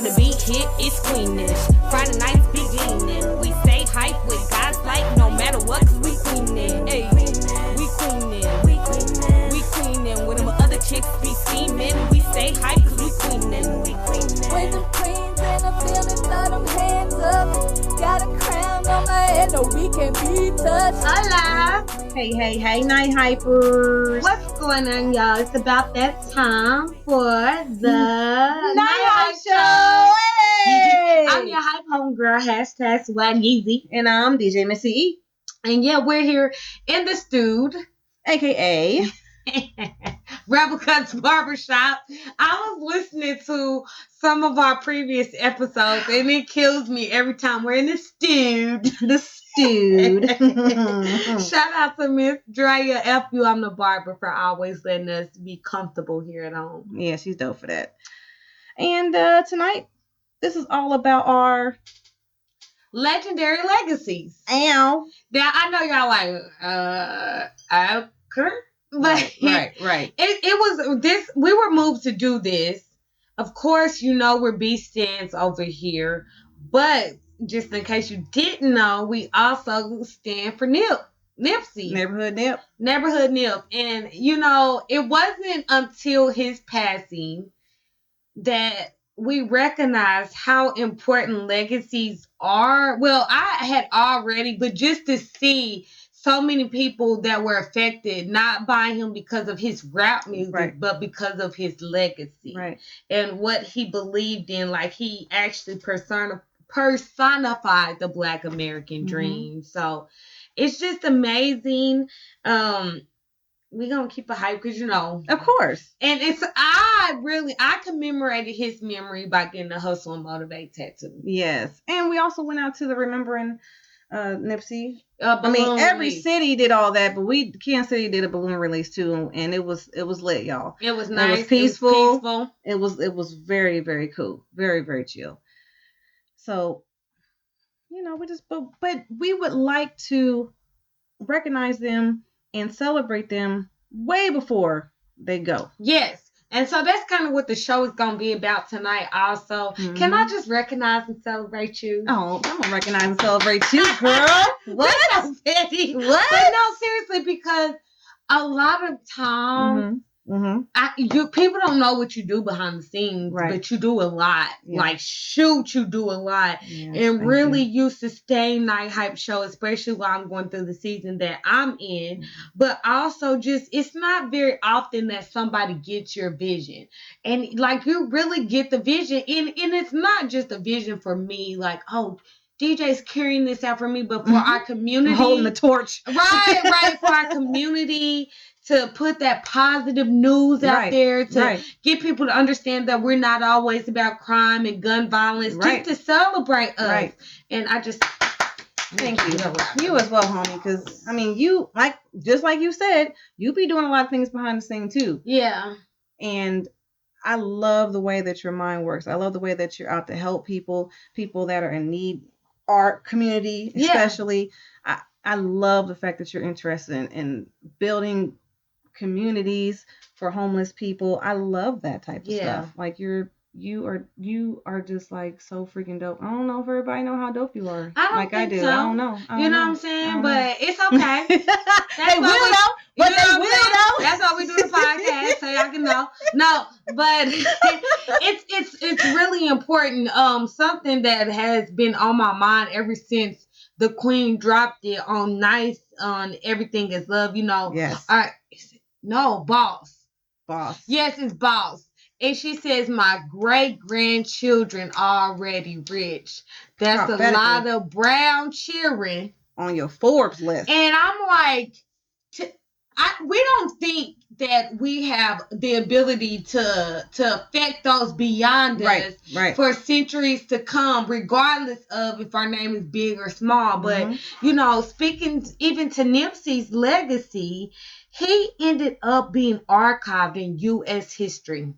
the beat hit, it's queenish. Friday nights beginning. We stay hype with guys like no matter what, cause we queenin'. Hey, we queenin'. We queenin'. When them other chicks be scheming, we stay hype cause we queenin'. With them queens and the feeling, throw them hands up. Got a crown on my head, no we can be touched. Hola. Hey, Nite Hypers. What's going on, y'all? It's about that time for the Nite Hype Show. Hey! I'm your hype homegirl, hashtag swag easy. And I'm DJ Missy E. And yeah, we're here in the Stewed, AKA Rebel Cuts Barbershop. I was listening to some of our previous episodes, and it kills me every time we're in the Stewed. The Stewed. Shout out to Miss Drea F. You, I'm the barber, for always letting us be comfortable here at home. Yeah, she's dope for that. And tonight, this is all about our legendary legacies. Ow. Now, I know y'all like, okay. But right. It was this. We were moved to do this. Of course, you know we're B stands over here, but just in case you didn't know, we also stand for Nipsey. Neighborhood Nip. And you know, it wasn't until his passing that we recognized how important legacies are. Well, I had already, but just to see so many people that were affected, not by him because of his rap music, right, but because of his legacy, right, and what he believed in. Like, he actually personified the Black American dream. So it's just amazing. We're gonna keep it hype because, you know, of course. And I commemorated his memory by getting a Hustle and Motivate tattoo. Yes. And we also went out to the Remembering Nipsey. Every release. City did all that, but Kansas City did a balloon release too, and it was lit, y'all. It was nice. It was peaceful. It was very, very cool. Very, very chill. So, you know, but we would like to recognize them and celebrate them way before they go. Yes. And so that's kind of what the show is going to be about tonight also. Can I just recognize and celebrate you? Oh, I'm going to recognize and celebrate you, girl. What? That's so petty. What? But no, seriously, because a lot of times, people don't know what you do behind the scenes, right, but you do a lot. Yeah. Like, shoot, you do a lot. Yes, and really you sustain Nite Hype Show, especially while I'm going through the season that I'm in. But also just, it's not very often that somebody gets your vision. And like, you really get the vision. And it's not just a vision for me, like, oh, DJ's carrying this out for me, but for our community. Holding the torch. Right. For our community, to put that positive news out there, to get people to understand that we're not always about crime and gun violence, just to celebrate us. Right. And I just thank you. You as well, homie, because I mean, you, like, just like you said, you be doing a lot of things behind the scene too. Yeah. And I love the way that your mind works. I love the way that you're out to help people that are in need, our community especially. I love the fact that you're interested in building communities for homeless people. I love that type of stuff. Like, you are just like so freaking dope. I don't know if everybody know how dope you are. I do. So. I don't know. You know what I'm saying? But it's okay. They will know. But they will know. That's why we do the podcast, so y'all can know. No, but it's really important. Something that has been on my mind ever since the Queen dropped it on Nice on Everything Is Love. You know. Yes. No, Boss. Yes, it's Boss. And she says, my great-grandchildren already rich. That's a lot of brown cheering on your Forbes list. And I'm like, we don't think that we have the ability to affect those beyond us for centuries to come, regardless of if our name is big or small. But, you know, speaking even to Nipsey's legacy, he ended up being archived in U.S. history.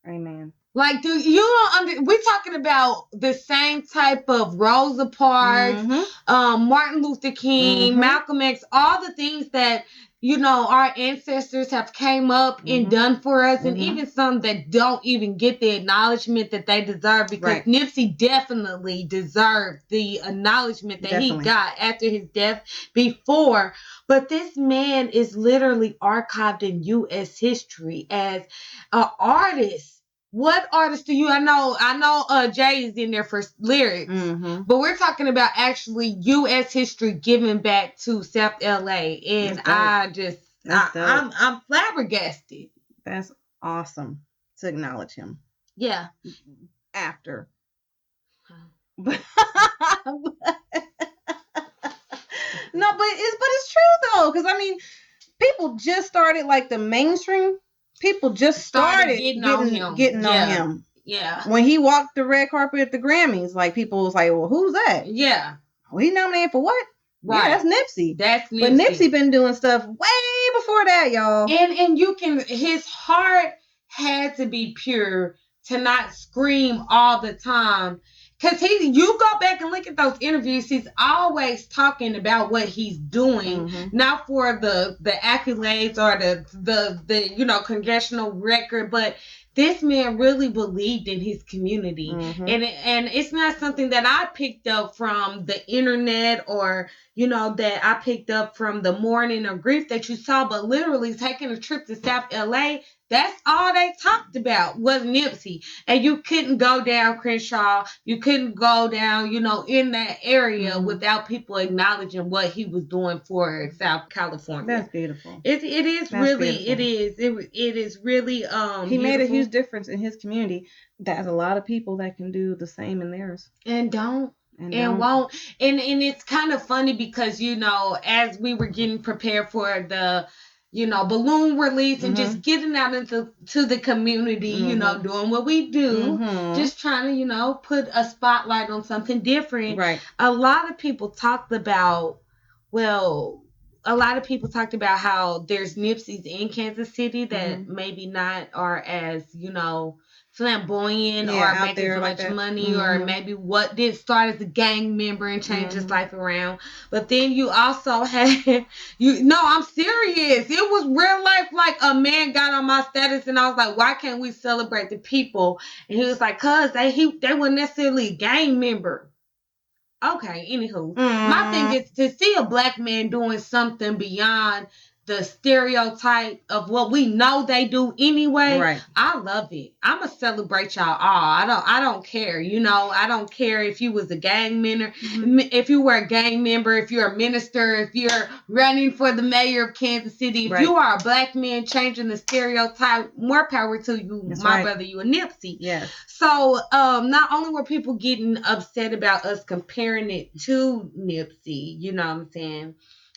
Amen. Like, we're talking about the same type of Rosa Parks, Martin Luther King, Malcolm X, all the things that our ancestors have came up and done for us, and even some that don't even get the acknowledgement that they deserve, because Nipsey definitely deserved the acknowledgement that he got after his death before. But this man is literally archived in U.S. history as an artist. What artist do you? I know Jay is in there for lyrics, but we're talking about actually U.S. history giving back to South LA, and I'm flabbergasted. That's awesome to acknowledge him. Yeah. After. No, but it's true though, because I mean, people just started, like, the mainstream. People just started getting on him. Yeah. When he walked the red carpet at the Grammys, like, people was like, well, who's that? Yeah. Well, he nominated for what? Right. Yeah, that's Nipsey. That's Nipsey. But Nipsey been doing stuff way before that, y'all. And his heart had to be pure to not scream all the time. Because you go back and look at those interviews, he's always talking about what he's doing, not for the accolades or the congressional record, but this man really believed in his community. And it's not something that I picked up from the internet or, that I picked up from the mourning or grief that you saw, but literally taking a trip to South LA, that's all they talked about was Nipsey. And you couldn't go down Crenshaw. You couldn't go down, in that area without people acknowledging what he was doing for South California. That's beautiful. It is That's really, beautiful. it is really, he made a huge difference in his community. There's a lot of people that can do the same in theirs. And don't. And won't. And it's kind of funny because, as we were getting prepared for the, balloon release and just getting out into the community, doing what we do, just trying to, put a spotlight on something different. Right. A lot of people talked about how there's Nipseys in Kansas City that maybe not are as, flamboyant or making so much money, or maybe what did start as a gang member and change his life around. But then you also had I'm serious. It was real life. Like, a man got on my status and I was like, why can't we celebrate the people? And he was like, cause they weren't necessarily a gang member. Okay, anywho. My thing is to see a black man doing something beyond the stereotype of what we know they do anyway. Right. I love it. I'ma celebrate y'all all. I don't care. I don't care if you was a gang member, if you were a gang member, if you're a minister, if you're running for the mayor of Kansas City, if you are a black man changing the stereotype, more power to you. That's my brother, you a Nipsey. Yes. So not only were people getting upset about us comparing it to Nipsey, you know what I'm saying?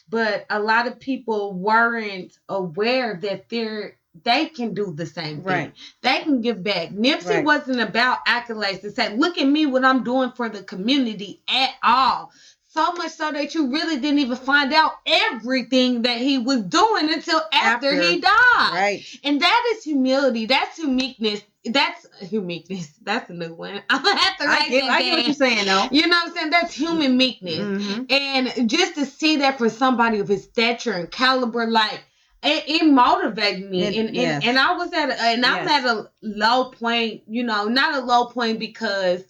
But a lot of people weren't aware that they can do the same thing. Right. They can give back. Nipsey wasn't about accolades to say, look at me, what I'm doing for the community at all. So much so that you really didn't even find out everything that he was doing until after he died. Right. And that is humility. That's uniqueness. That's uniqueness. That's a new one. I'm gonna have to write that down. I get what you're saying, though. You know what I'm saying? That's human meekness. And just to see that for somebody of his stature and caliber, like, it motivated me. And I was at I'm at a low point, not a low point because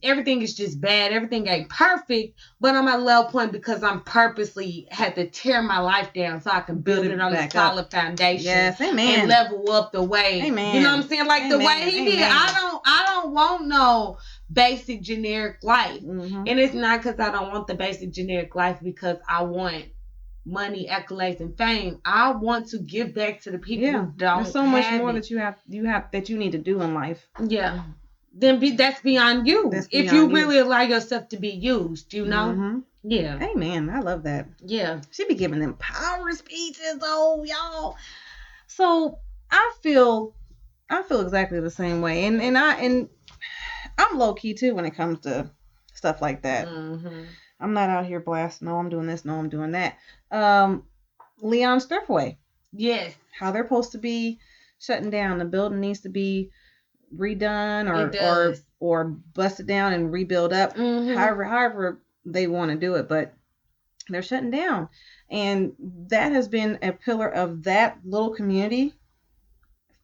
everything is just bad. Everything ain't perfect, but I'm at a low point because I'm purposely had to tear my life down so I can build it on a solid foundation. Yes, amen. And level up the way. Amen. You know what I'm saying? Like the way he did. I don't want no basic generic life. And it's not because I don't want the basic generic life because I want money, accolades, and fame. I want to give back to the people who don't. There's so much more that you need to do in life. Yeah. Then that's beyond you. If you really allow yourself to be used, Yeah. Amen. I love that. Yeah. She be giving them power speeches, y'all. So I feel exactly the same way. And I'm low key too when it comes to stuff like that. I'm not out here blasting, no, I'm doing this, no, I'm doing that. Leon's Thriftway. Yes. How they're supposed to be shutting down. The building needs to be redone or busted down and rebuild up. However they want to do it. But They're shutting down. And that has been a pillar of that little community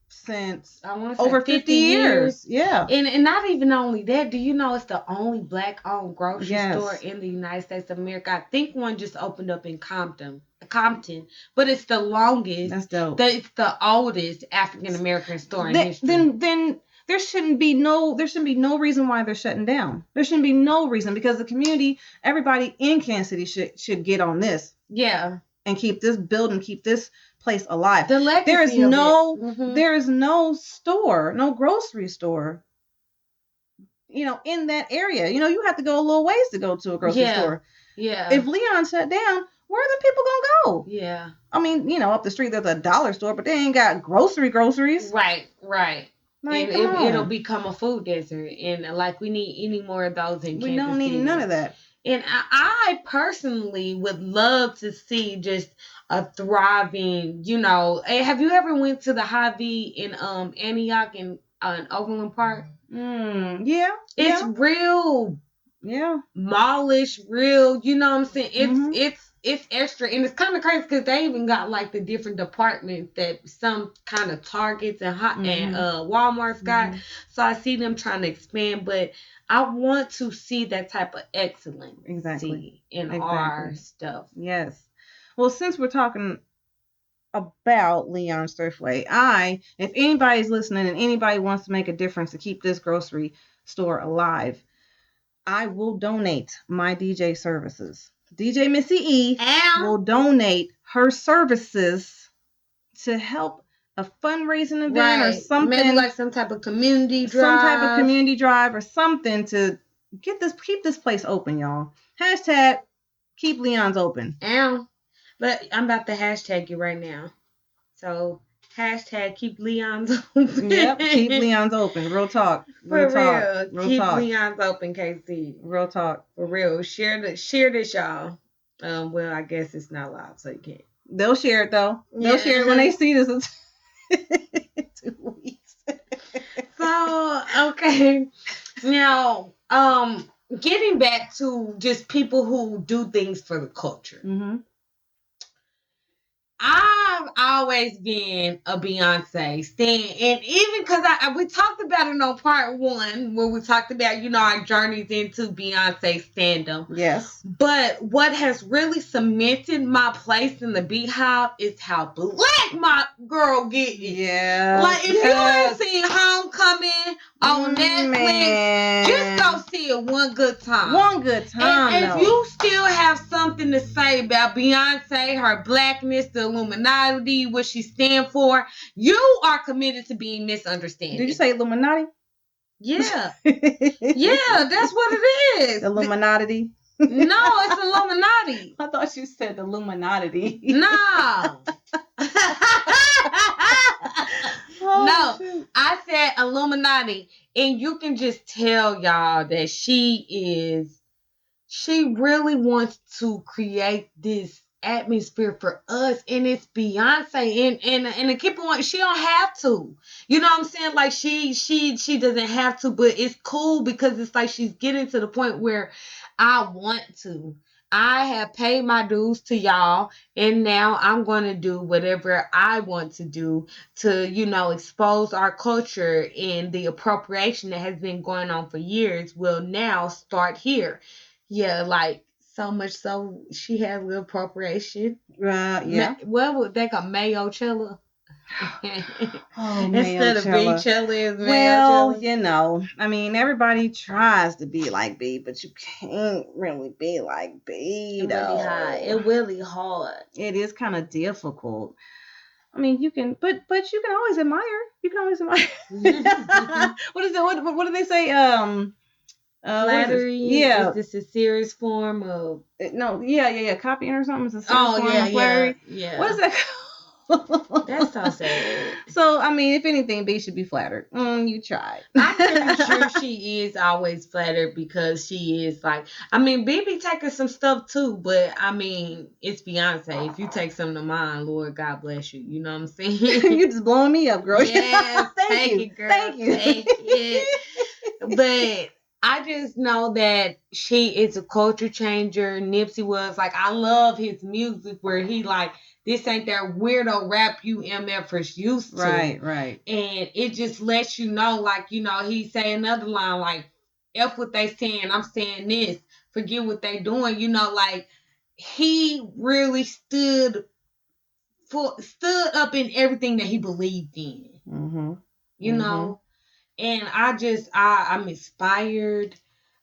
since I want to say over 50 years. Yeah. And not even only that, do you know it's the only black-owned grocery Yes. store in the United States of America? I think one just opened up in Compton, but it's the longest. That's dope. It's the oldest African American store in history. Then there shouldn't be no reason why they're shutting down. There shouldn't be no reason, because the community, everybody in Kansas City should get on this. Yeah. And keep this place alive. The legacy there is no store, no grocery store, in that area. You have to go a little ways to go to a grocery store. Yeah. If Leon shut down, where are the people gonna go? Yeah. I mean, up the street there's a dollar store, but they ain't got groceries. Right. Like, and it'll become a food desert, and like we need any more of those in Kansas City. We don't need none of that. And I personally would love to see just a thriving, have you ever went to the Hy-Vee in Antioch in Overland Park? Yeah. It's real. Yeah. Mallish, real, you know what I'm saying? It's extra, and it's kind of crazy because they even got like the different departments that some kind of Targets and Walmart's got. So I see them trying to expand, but I want to see that type of excellence in our stuff. Yes. Well, since we're talking about Leon's Thriftway, if anybody's listening and anybody wants to make a difference to keep this grocery store alive, I will donate my DJ services. DJ Missy E will donate her services to help a fundraising event or something. Maybe like some type of community drive. Or something to keep this place open, y'all. Hashtag keep Leon's open. But I'm about to hashtag you right now. So hashtag keep Leon's open. Yep, keep Leon's open. Real talk. Real keep talk. Leon's open, KC. Real talk. For real. Share this, y'all. Well, I guess it's not live, so you can't. They'll share it though. They'll share it when they see this in 2 weeks. So, okay. Now, getting back to just people who do things for the culture. I've always been a Beyonce stan, and even because we talked about it on part 1 where we talked about our journeys into Beyonce fandom. Yes. But what has really cemented my place in the Beehive is how black my girl get it. Yeah. Like if you ain't seen Homecoming on Netflix, just go see it one good time. And if you still have something to say about Beyonce, her blackness, the Illuminati, what she stands for, you are committed to being misunderstood. Did you say Illuminati? Yeah. Yeah, that's what it is. Illuminati? No, it's Illuminati. I thought you said Illuminati. No. No, shoot. I said Illuminati. And you can just tell y'all that she really wants to create this atmosphere for us, and it's Beyonce, and to keep on, she don't have to, you know what I'm saying? Like she doesn't have to, but it's cool because it's like she's getting to the point where I want to. I have paid my dues to y'all, and now I'm going to do whatever I want to do to, expose our culture, and the appropriation that has been going on for years will now start here. Yeah, like so much so she has the appropriation. Yeah. What would they call Mayochella? Instead of Beachella is Mayochella. Well, I mean, everybody tries to be like B, but you can't really be like B, though. It's really hard. It is kind of difficult. I mean, you can, but you can always admire. You can always admire. What is it? What do they say? Flattery. Yeah. Is this a serious form of? No. Yeah. Copying or something is a serious form of flattery. Yeah. What is that called? That's so sad. So, I mean, if anything, B should be flattered. You tried. I'm pretty sure she is always flattered because she is like, I mean, B be taking some stuff too, but I mean, it's Beyonce. If you take some of mine, Lord, God bless you. You know what I'm saying? You just blowing me up, girl. Yes, Thank you, girl. Thank you. Take it. But I just know that she is a culture changer. Nipsey was like, I love his music where he like, this ain't that weirdo rap you MFers used to. Right. And it just lets you know, like, he say another line like, F what they saying, I'm saying this. Forget what they doing. Like he really stood up in everything that he believed in. Mm-hmm. You know? And I'm inspired.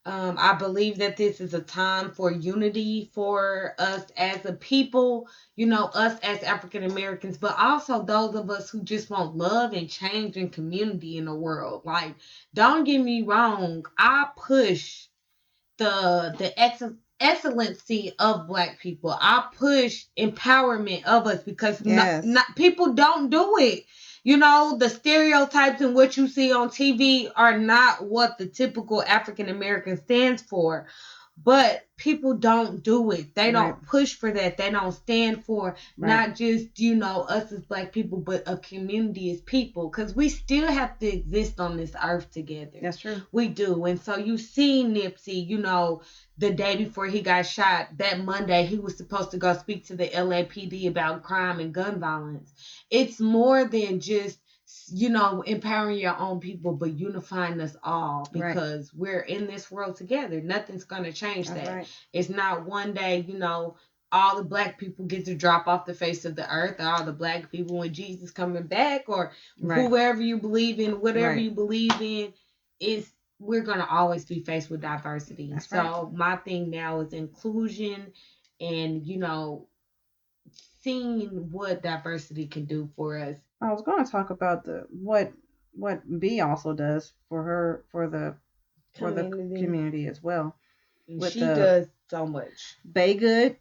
I believe that this is a time for unity for us as a people, us as African Americans, but also those of us who just want love and change and community in the world. Like, don't get me wrong, I push the excellency of Black people. I push empowerment of us because not people don't do it. The stereotypes and what you see on TV are not what the typical African American stands for. But people don't do it. They don't push for that. They don't stand for not just, us as Black people, but a community as people. Because we still have to exist on this earth together. That's true. We do. And so you see Nipsey, the day before he got shot, that Monday, he was supposed to go speak to the LAPD about crime and gun violence. It's more than just, empowering your own people, but unifying us all because we're in this world together. Nothing's going to change that. Right. It's not one day, all the Black people get to drop off the face of the earth, or all the Black people when Jesus coming back, or whoever you believe in, whatever you believe in, we're going to always be faced with diversity. That's so my thing now is inclusion and, seeing what diversity can do for us. I was going to talk about what B also does for the community as well. She does so much. Baygood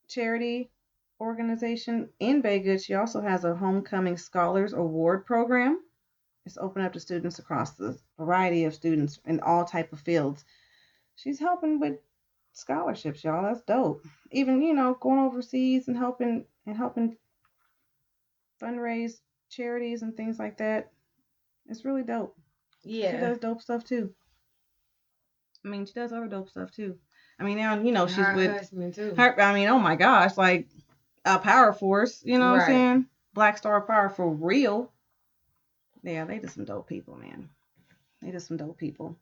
charity organization. In Baygood, she also has a Homecoming Scholars Award program. It's open up to students across the variety of students in all type of fields. She's helping with scholarships, y'all. That's dope. Even, going overseas and helping fundraise charities and things like that. It's really dope. Yeah. She does dope stuff too. I mean, she does other dope stuff too. I mean, now, she's her with husband too. I mean, oh my gosh, like a power force, what I'm saying? Black Star Power for real. Yeah, they just some dope people, man. They just some dope people.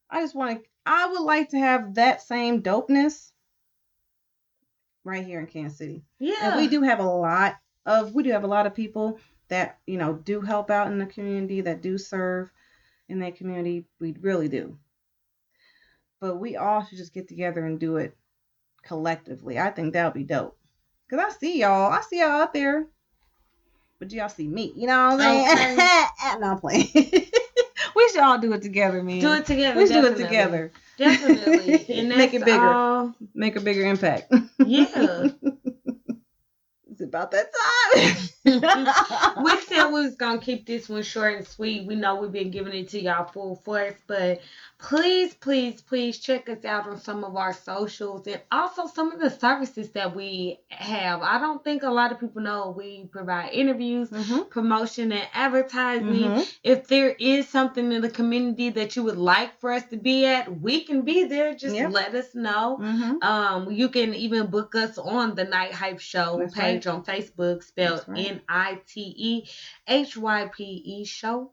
I would like to have that same dopeness right here in Kansas City. Yeah. And we do have a lot of people that, do help out in the community, that do serve in that community. We really do. But we all should just get together and do it collectively. I think that would be dope. Because I see y'all out there. But y'all see me. You know what I'm saying? Okay. No, I'm playing. We should all do it together, man. Do it together. We should do it together. Definitely. And make it bigger. Make a bigger impact. Yeah. It's about that time. We said we was going to keep this one short and sweet. We know we've been giving it to y'all full force, but please, please, please check us out on some of our socials and also some of the services that we have. I don't think a lot of people know we provide interviews, promotion, and advertising. If there is something in the community that you would like for us to be at, we can be there. Just let us know. You can even book us on the Nite Hype Show page on Facebook, spelled NITEHYPE show.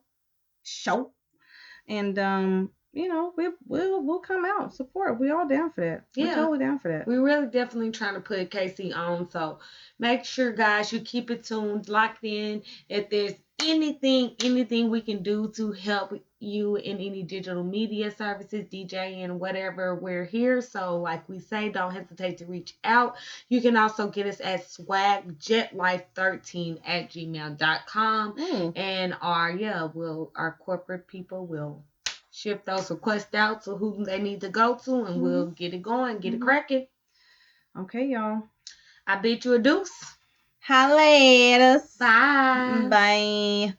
And we'll come out and support. We all down for that. Yeah. We're totally down for that. We're really definitely trying to put KC on. So make sure, guys, you keep it tuned, locked in. If there's anything we can do to help you in any digital media services, DJing, whatever, we're here. So like we say, don't hesitate to reach out. You can also get us at swagjetlife13@gmail.com. And our corporate people will ship those requests out to who they need to go to, and we'll get it going, get it cracking. Okay, y'all. I bid you a deuce. Holla at us. Bye. Bye.